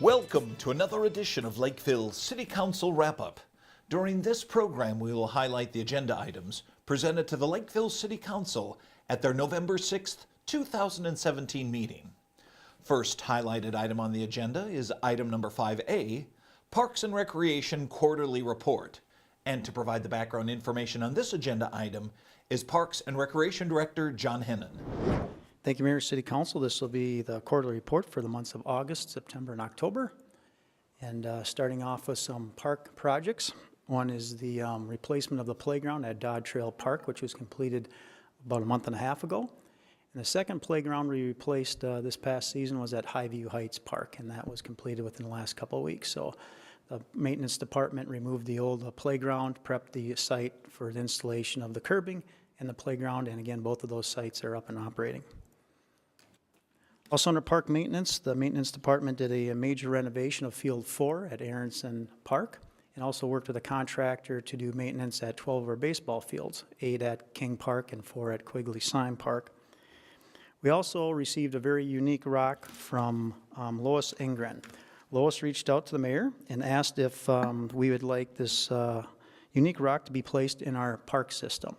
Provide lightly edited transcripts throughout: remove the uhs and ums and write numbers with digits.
Welcome to another edition of Lakeville City Council Wrap-Up. During this program, we will highlight the agenda items presented to the Lakeville City Council at their November 6th, 2017 meeting. First highlighted item on the agenda is item number 5A, Parks and Recreation Quarterly Report. And to provide the background information on this agenda item is Parks and Recreation Director John Hennon. Thank you, Mayor, City Council. This will be the quarterly report for the months of August, September, and October. And starting off with some park projects. One is the replacement of the playground at Dodd Trail Park, which was completed about a month and a half ago. And the second playground we replaced this past season was at Highview Heights Park, and that was completed within the last couple of weeks. So the maintenance department removed the old playground, prepped the site for the installation of the curbing and the playground, and again, both of those sites are up and operating. Also under park maintenance, the maintenance department did a major renovation of Field 4 at Aronson Park, and also worked with a contractor to do maintenance at 12 of our baseball fields, 8 at King Park and 4 at Quigley-Syme Park. We also received a very unique rock from Lois Ingren. Lois reached out to the mayor and asked if we would like this unique rock to be placed in our park system.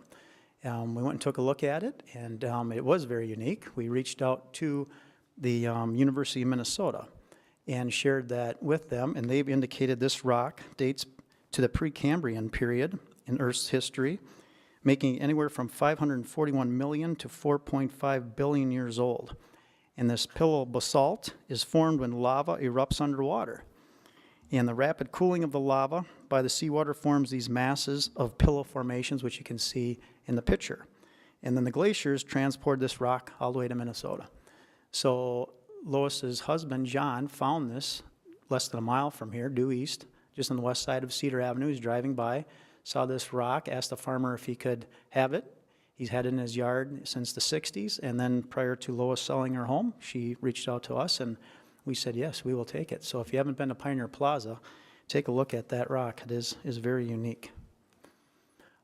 We went and took a look at it, and it was very unique. We reached out to the University of Minnesota and shared that with them, and they've indicated this rock dates to the Precambrian period in Earth's history, making it anywhere from 541 million to 4.5 billion years old. And this pillow basalt is formed when lava erupts underwater. And the rapid cooling of the lava by the seawater forms these masses of pillow formations, which you can see in the picture. And then the glaciers transport this rock all the way to Minnesota. So Lois's husband, John, found this less than a mile from here, due east, just on the west side of Cedar Avenue. He's driving by, saw this rock, asked the farmer if he could have it. He's had it in his yard since the 60s, and then prior to Lois selling her home, she reached out to us, and we said, yes, we will take it. So if you haven't been to Pioneer Plaza, take a look at that rock. It is very unique.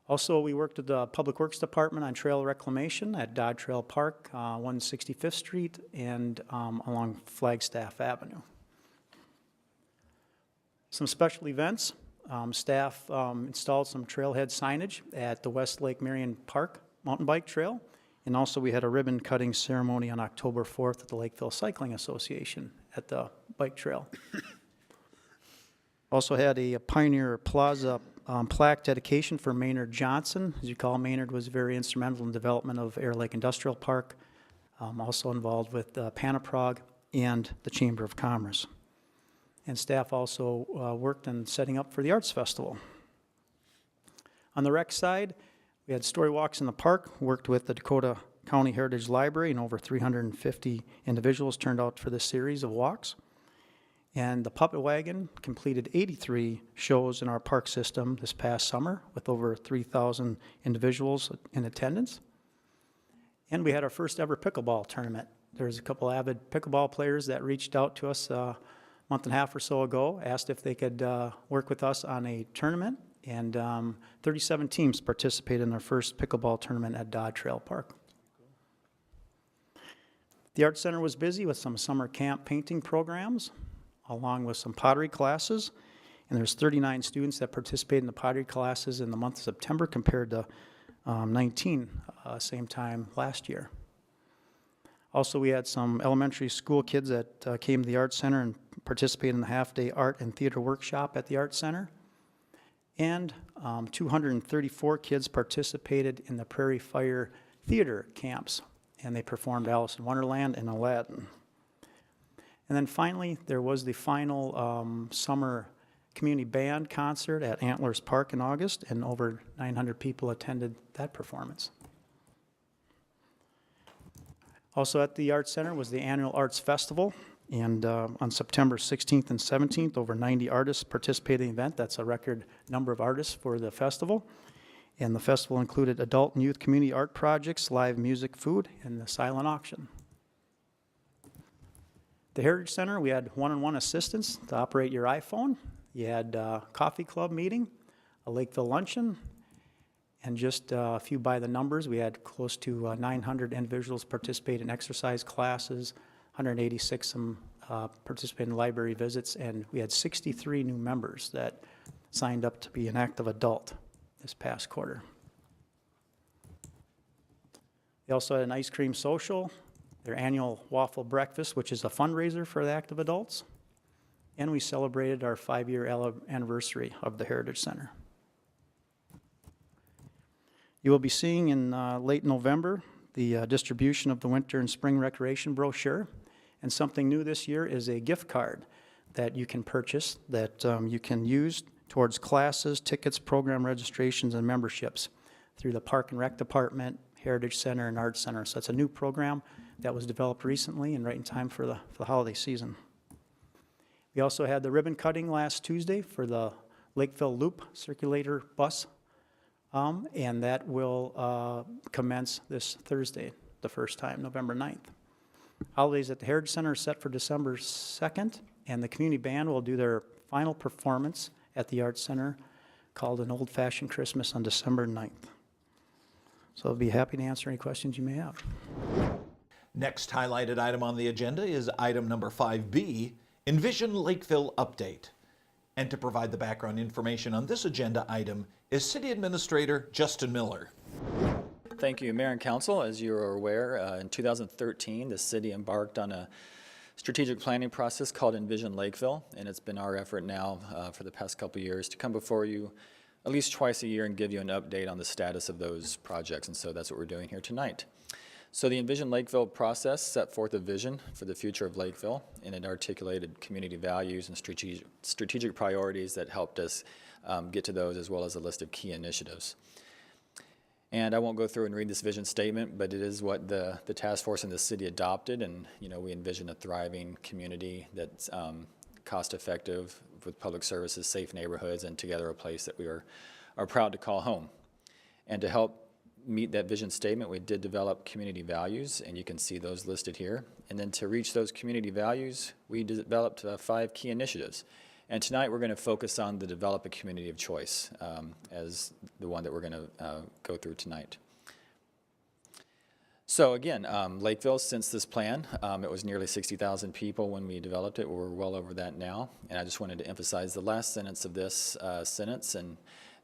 Also, we worked with the Public Works Department on trail reclamation at Dodd Trail Park, 165th Street, and along Flagstaff Avenue. Some special events. Staff installed some trailhead signage at the West Lake Marion Park mountain bike trail, and also we had a ribbon cutting ceremony on October 4th at the Lakeville Cycling Association at the bike trail. Also had a Pioneer Plaza plaque dedication for Maynard Johnson. As you recall, Maynard was very instrumental in the development of Air Lake Industrial Park, also involved with Panaprog and the Chamber of Commerce. And staff also worked on setting up for the Arts Festival. On the rec side, we had story walks in the park, worked with the Dakota County Heritage Library, and over 350 individuals turned out for this series of walks. And the Puppet Wagon completed 83 shows in our park system this past summer with over 3,000 individuals in attendance. And we had our first ever pickleball tournament. There's a couple avid pickleball players that reached out to us a month and a half or so ago, asked if they could work with us on a tournament, and 37 teams participated in their first pickleball tournament at Dodd Trail Park. The Art Center was busy with some summer camp painting programs, along with some pottery classes, and there's 39 students that participated in the pottery classes in the month of September compared to 19 same time last year. Also, we had some elementary school kids that came to the Art Center and participated in the half-day art and theater workshop at the Art Center. And 234 kids participated in the Prairie Fire Theater camps, and they performed Alice in Wonderland and Aladdin. And then finally, there was the final summer community band concert at Antlers Park in August, and over 900 people attended that performance. Also at the Arts Center was the annual Arts Festival, and on September 16th and 17th, over 90 artists participated in the event. That's a record number of artists for the festival. And the festival included adult and youth community art projects, live music, food, and the silent auction. The Heritage Center, we had one-on-one assistance to operate your iPhone. You had a coffee club meeting, a Lakeville luncheon, and just a few by the numbers. We had close to 900 individuals participate in exercise classes, 186 some participated in library visits, and we had 63 new members that signed up to be an active adult this past quarter. They also had an ice cream social, their annual waffle breakfast, which is a fundraiser for the active adults, and we celebrated our 5-year anniversary of the Heritage Center. You will be seeing in late November the distribution of the winter and spring recreation brochure, and something new this year is a gift card that you can purchase that you can use towards classes, tickets, program registrations, and memberships through the Park and Rec Department, Heritage Center, and Arts Center. So it's a new program that was developed recently and right in time for the holiday season. We also had the ribbon cutting last Tuesday for the Lakeville Loop circulator bus, and that will commence this Thursday, the first time, November 9th. Holidays at the Heritage Center are set for December 2nd, and the community band will do their final performance at the Arts Center called An Old-Fashioned Christmas on December 9th. So I'll be happy to answer any questions you may have. Next highlighted item on the agenda is item number 5B, Envision Lakeville Update. And to provide the background information on this agenda item is City Administrator Justin Miller. Thank you, Mayor and Council. As you are aware, in 2013, the city embarked on a strategic planning process called Envision Lakeville, and it's been our effort now for the past couple of years to come before you at least twice a year and give you an update on the status of those projects, and so that's what we're doing here tonight. So the Envision Lakeville process set forth a vision for the future of Lakeville, and it articulated community values and strategic priorities that helped us get to those, as well as a list of key initiatives. And I won't go through and read this vision statement, but it is what the task force in the city adopted, and we envision a thriving community that's cost-effective with public services, safe neighborhoods, and together a place that we are proud to call home. And to help meet that vision statement, we did develop community values, and you can see those listed here. And then to reach those community values, we developed 5 key initiatives. And tonight we're going to focus on the Develop a Community of Choice as the one that we're going to go through tonight. So again, Lakeville, since this plan, it was nearly 60,000 people when we developed it. We're well over that now. And I just wanted to emphasize the last sentence of this sentence, and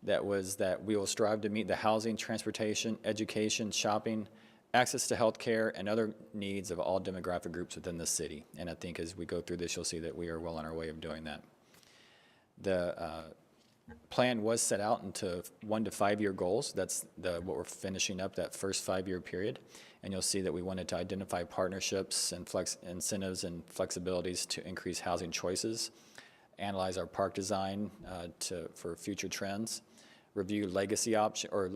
that was that we will strive to meet the housing, transportation, education, shopping, access to health care, and other needs of all demographic groups within the city. And I think as we go through this, you'll see that we are well on our way of doing that. The plan was set out into 1 to 5 year goals. That's what we're finishing up, that first 5-year period. And you'll see that we wanted to identify partnerships and incentives and flexibilities to increase housing choices, analyze our park design for future trends, review legacy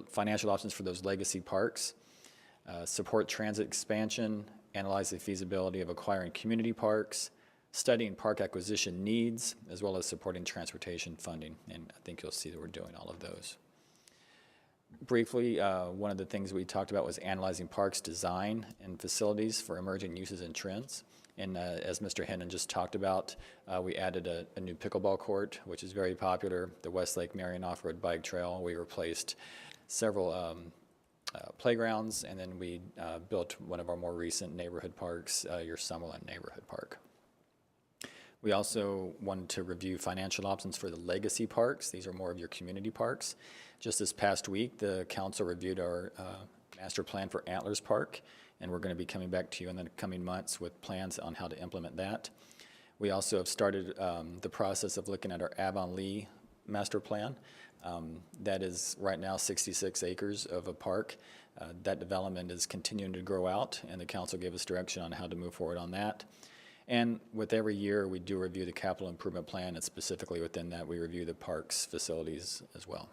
financial options for those legacy parks, support transit expansion, analyze the feasibility of acquiring community parks, studying park acquisition needs, as well as supporting transportation funding. And I think you'll see that we're doing all of those. Briefly, one of the things we talked about was analyzing parks design and facilities for emerging uses and trends. And as Mr. Hennon just talked about, we added a new pickleball court, which is very popular, the Westlake Marion Off-Road Bike Trail. We replaced several playgrounds, and then we built one of our more recent neighborhood parks, your Summerlin Neighborhood Park. We also wanted to review financial options for the legacy parks. These are more of your community parks. Just this past week, the council reviewed our master plan for Antlers Park, and we're going to be coming back to you in the coming months with plans on how to implement that. We also have started the process of looking at our Avonlea master plan. That is right now 66 acres of a park. That development is continuing to grow out, and the council gave us direction on how to move forward on that. And with every year, we do review the capital improvement plan, and specifically within that, we review the parks facilities as well.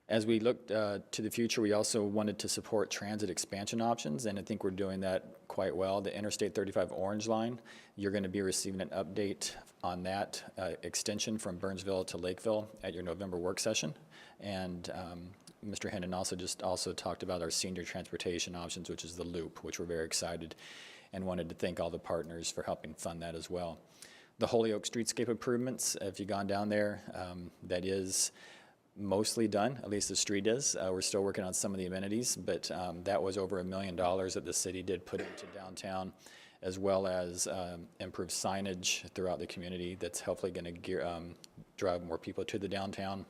As we looked to the future, we also wanted to support transit expansion options, and I think we're doing that quite well. The Interstate 35 Orange Line, you're going to be receiving an update on that extension from Burnsville to Lakeville at your November work session. And Mr. Hennon also talked about our senior transportation options, which is the Loop, which we're very excited and wanted to thank all the partners for helping fund that as well. The Holyoke streetscape improvements, if you've gone down there, that is mostly done, at least the street is. We're still working on some of the amenities, but that was over $1 million that the city did put into downtown, as well as improved signage throughout the community that's hopefully going to drive more people to the downtown.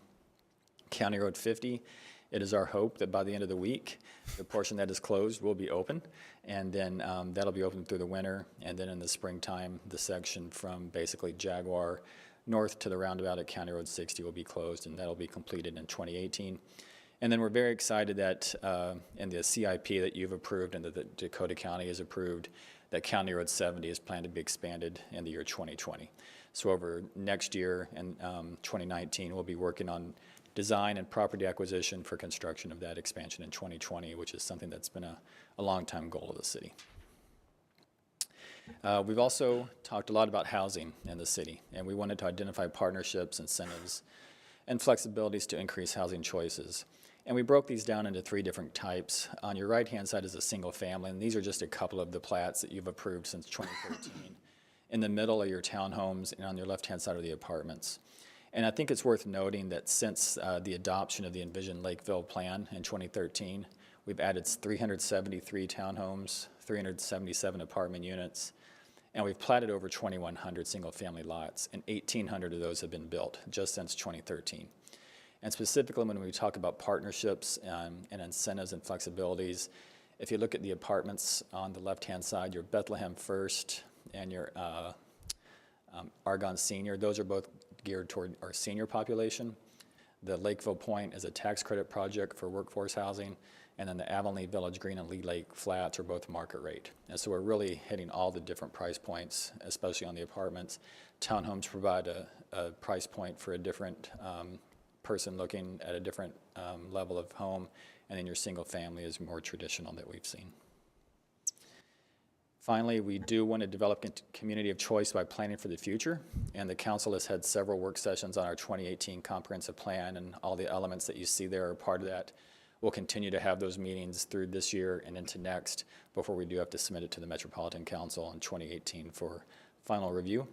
County Road 50, it is our hope that by the end of the week, the portion that is closed will be open, and then that'll be open through the winter, and then in the springtime, the section from basically Jaguar north to the roundabout at County Road 60 will be closed, and that'll be completed in 2018. And then we're very excited that in the CIP that you've approved and that the Dakota County has approved, that County Road 70 is planned to be expanded in the year 2020. So over next year and 2019, we'll be working on design and property acquisition for construction of that expansion in 2020, which is something that's been a long-time goal of the city. We've also talked a lot about housing in the city, and we wanted to identify partnerships, incentives, and flexibilities to increase housing choices. And we broke these down into 3 different types. On your right-hand side is a single family, and these are just a couple of the plats that you've approved since 2013. In the middle are your townhomes, and on your left-hand side are the apartments. And I think it's worth noting that since the adoption of the Envision Lakeville plan in 2013, we've added 373 townhomes, 377 apartment units, and we've platted over 2,100 single-family lots, and 1,800 of those have been built just since 2013. And specifically when we talk about partnerships and incentives and flexibilities, if you look at the apartments on the left-hand side, your Bethlehem First and your Argonne Senior, those are both geared toward our senior population. The Lakeville Point is a tax credit project for workforce housing, and then the Avonlea Village Green and Lee Lake Flats are both market rate. And so we're really hitting all the different price points, especially on the apartments. Townhomes provide a price point for a different person looking at a different level of home, and then your single family is more traditional that we've seen. Finally, we do want to develop a community of choice by planning for the future, and the council has had several work sessions on our 2018 comprehensive plan, and all the elements that you see there are part of that. We'll continue to have those meetings through this year and into next before we do have to submit it to the Metropolitan Council in 2018 for final review.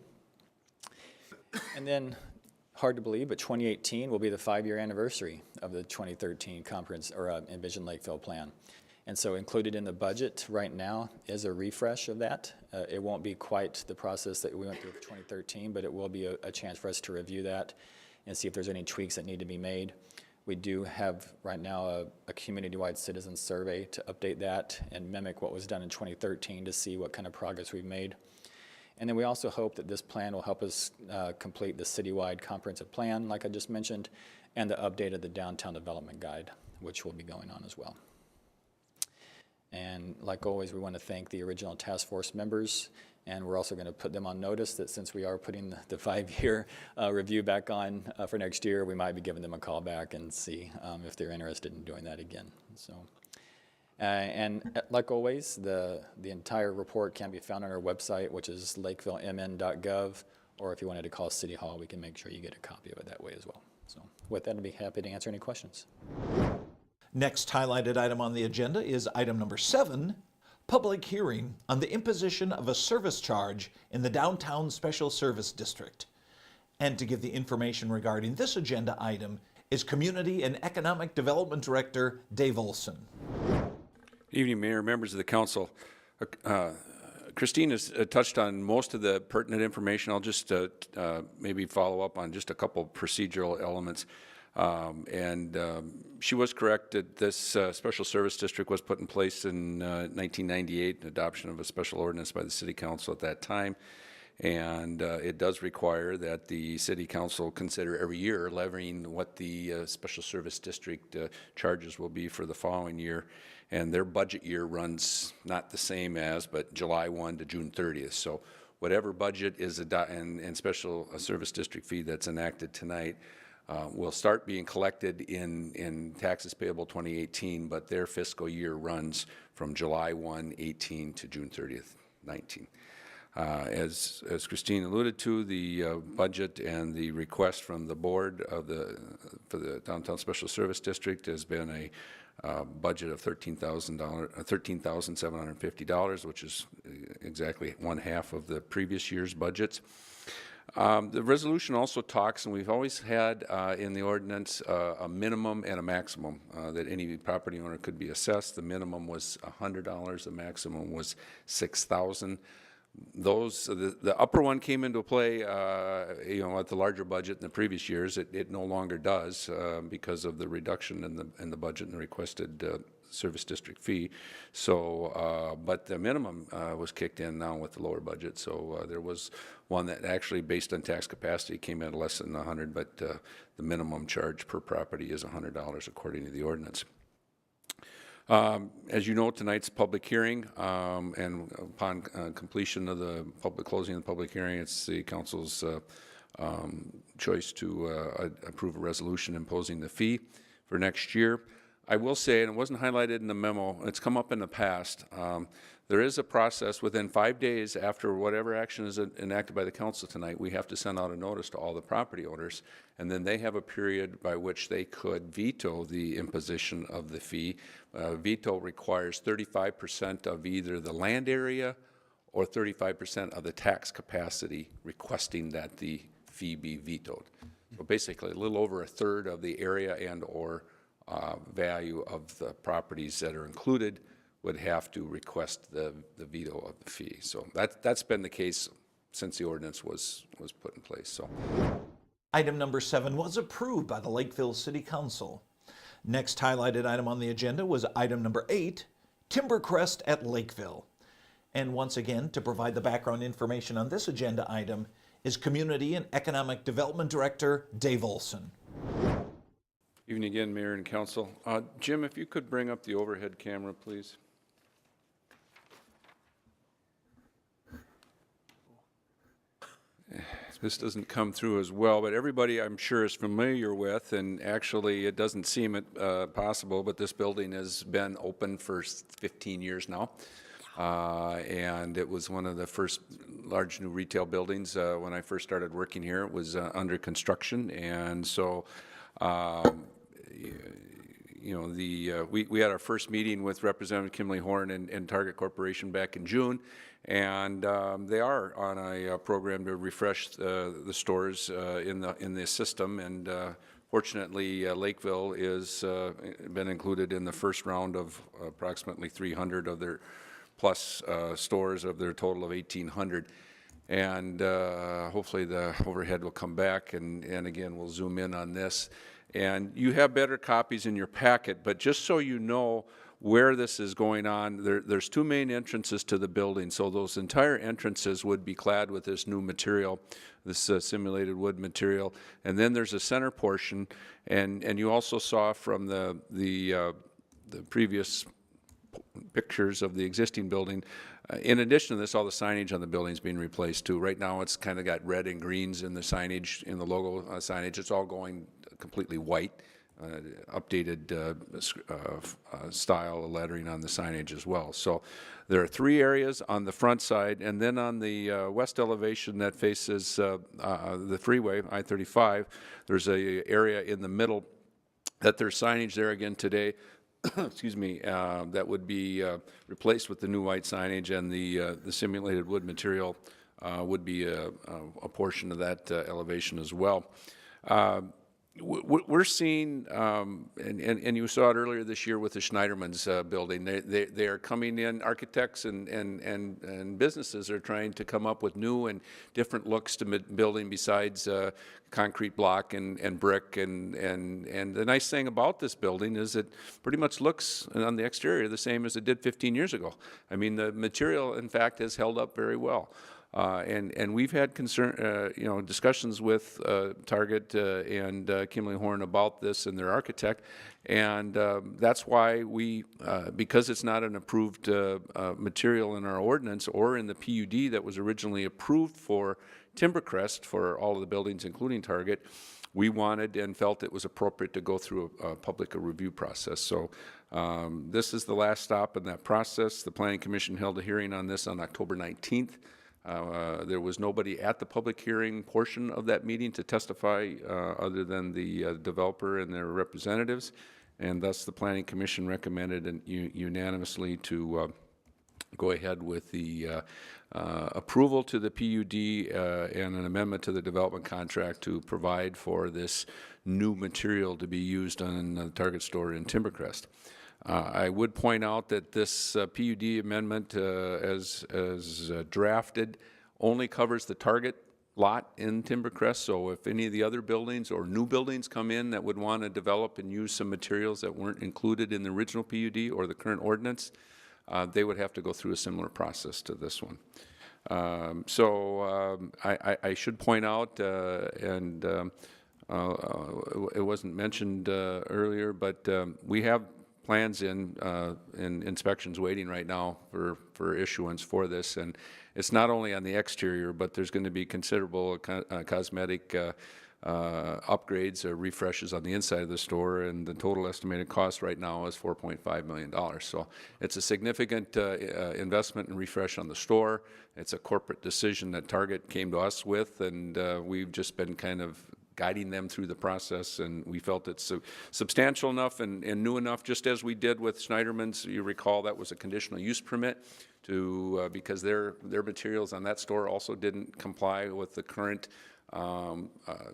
And then, hard to believe, but 2018 will be the 5-year anniversary of the 2013 Envision Lakeville plan. And so included in the budget right now is a refresh of that. It won't be quite the process that we went through for 2013, but it will be a chance for us to review that and see if there's any tweaks that need to be made. We do have right now a community-wide citizen survey to update that and mimic what was done in 2013 to see what kind of progress we've made. And then we also hope that this plan will help us complete the citywide comprehensive plan, like I just mentioned, and the update of the downtown development guide, which will be going on as well. And like always, we want to thank the original task force members, and we're also going to put them on notice that since we are putting the 5-year review back on for next year, we might be giving them a call back and see if they're interested in doing that again. So, and like always, the entire report can be found on our website, which is lakevillemn.gov, or if you wanted to call City Hall, we can make sure you get a copy of it that way as well. So with that, I'd be happy to answer any questions. Next highlighted item on the agenda is item number 7, public hearing on the imposition of a service charge in the Downtown Special Service District. And to give the information regarding this agenda item is Community and Economic Development Director Dave Olson. Good evening, Mayor, members of the council. Christine has touched on most of the pertinent information. I'll just maybe follow up on just a couple procedural elements. She was correct that this special service district was put in place in 1998, adoption of a special ordinance by the City Council at that time. And it does require that the City Council consider every year levying what the special service district charges will be for the following year. And their budget year runs not the same as, but July 1 to June 30th. So whatever budget is and special service district fee that's enacted tonight will start being collected in taxes payable 2018, but their fiscal year runs from July 1, 18 to June 30th, 19. As Christine alluded to, the budget and the request from the board of for the Downtown Special Service District has been a budget of $13,750, which is exactly 1/2 of the previous year's budgets. The resolution also talks, and we've always had in the ordinance a minimum and a maximum that any property owner could be assessed. The minimum was $100, the maximum was $6,000. The upper one came into play, at the larger budget in the previous years. It no longer does because of the reduction in the budget and the requested service district fee. So, but the minimum was kicked in now with the lower budget. So there was one that actually, based on tax capacity, came in less than 100, but the minimum charge per property is $100 according to the ordinance. As you know, tonight's public hearing, and upon completion of the closing of the public hearing, it's the council's choice to approve a resolution imposing the fee for next year. I will say, and it wasn't highlighted in the memo, it's come up in the past, there is a process within 5 days after whatever action is enacted by the council tonight. We have to send out a notice to all the property owners, and then they have a period by which they could veto the imposition of the fee. Veto requires 35% of either the land area or 35% of the tax capacity requesting that the fee be vetoed. So basically, a little over a third of the area and or value of the properties that are included would have to request the veto of the fee. So that's been the case since the ordinance was put in place. So, Item number 7 was approved by the Lakeville City Council. Next highlighted item on the agenda was item number 8, Timber Crest at Lakeville. And once again, to provide the background information on this agenda item is Community and Economic Development Director Dave Olson. evening again, Mayor and Council. Jim, if you could bring up the overhead camera, please. This doesn't come through as well, but everybody I'm sure is familiar with, and actually it doesn't seem possible, but this building has been open for 15 years now. And it was one of the first large new retail buildings when I first started working here. It was under construction, and so we had our first meeting with Representative Kimberly Horn and Target Corporation back in June, and they are on a program to refresh the stores in the system, and fortunately Lakeville is been included in the first round of approximately 300 of their plus stores of their total of 1,800. And hopefully the overhead will come back, and again, we'll zoom in on this. And you have better copies in your packet, but just so you know where this is going on, there's two main entrances to the building, so those entire entrances would be clad with this new material, this simulated wood material. And then there's a center portion, and you also saw from the previous pictures of the existing building. In addition to this, all the signage on the building is being replaced too. Right now it's kind of got red and greens in the signage, in the logo signage. It's all going completely white, updated style of lettering on the signage as well. So there are three areas on the front side, and then on the west elevation that faces the freeway, I-35, there's a area in the middle that there's signage there again today. Excuse me, that would be replaced with the new white signage, and the simulated wood material would be a portion of that elevation as well. We're seeing, and you saw it earlier this year with the Schneiderman's building. They are coming in. Architects and businesses are trying to come up with new and different looks to building besides concrete block and brick. And the nice thing about this building is it pretty much looks on the exterior the same as it did 15 years ago. I mean, the material, in fact, has held up very well. And we've had discussions with Target and Kimberly Horn about this and their architect, and that's why we, because it's not an approved material in our ordinance or in the PUD that was originally approved for Timber Crest for all of the buildings, including Target, we wanted and felt it was appropriate to go through a public review process. So this is the last stop in that process. The Planning Commission held a hearing on this on October 19th. There was nobody at the public hearing portion of that meeting to testify other than the developer and their representatives, and thus the Planning Commission recommended unanimously to go ahead with the approval to the PUD and an amendment to the development contract to provide for this new material to be used on the Target store in Timbercrest. I would point out that this PUD amendment, as drafted, only covers the Target lot in Timbercrest. So if any of the other buildings or new buildings come in that would want to develop and use some materials that weren't included in the original PUD or the current ordinance, they would have to go through a similar process to this one. I should point out, and it wasn't mentioned earlier, but we have plans in inspections waiting right now for issuance for this, and it's not only on the exterior, but there's going to be considerable cosmetic upgrades or refreshes on the inside of the store, and the total estimated cost right now is $4.5 million. So it's a significant investment and refresh on the store. It's a corporate decision that Target came to us with, and we've just been kind of guiding them through the process, and we felt it's substantial enough and new enough, just as we did with Schneiderman's. You recall that was a conditional use permit to because their materials on that store also didn't comply with the current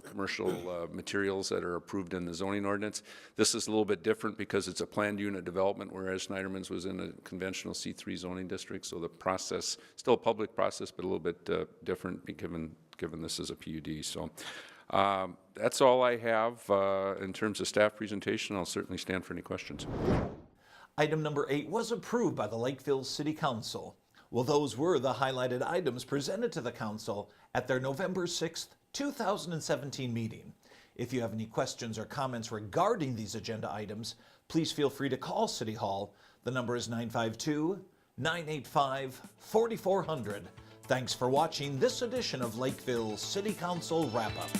commercial materials that are approved in the zoning ordinance. This is a little bit different because it's a planned unit development, whereas Schneiderman's was in a conventional C3 zoning district. So the process, still a public process, but a little bit different given this is a PUD. So that's all I have in terms of staff presentation. I'll certainly stand for any questions. Item number 8 was approved by the Lakeville City Council. Well, those were the highlighted items presented to the council at their November 6th, 2017 meeting. If you have any questions or comments regarding these agenda items, please feel free to call City Hall. The number is 952-985-4400. Thanks for watching this edition of Lakeville City Council Wrap-Up.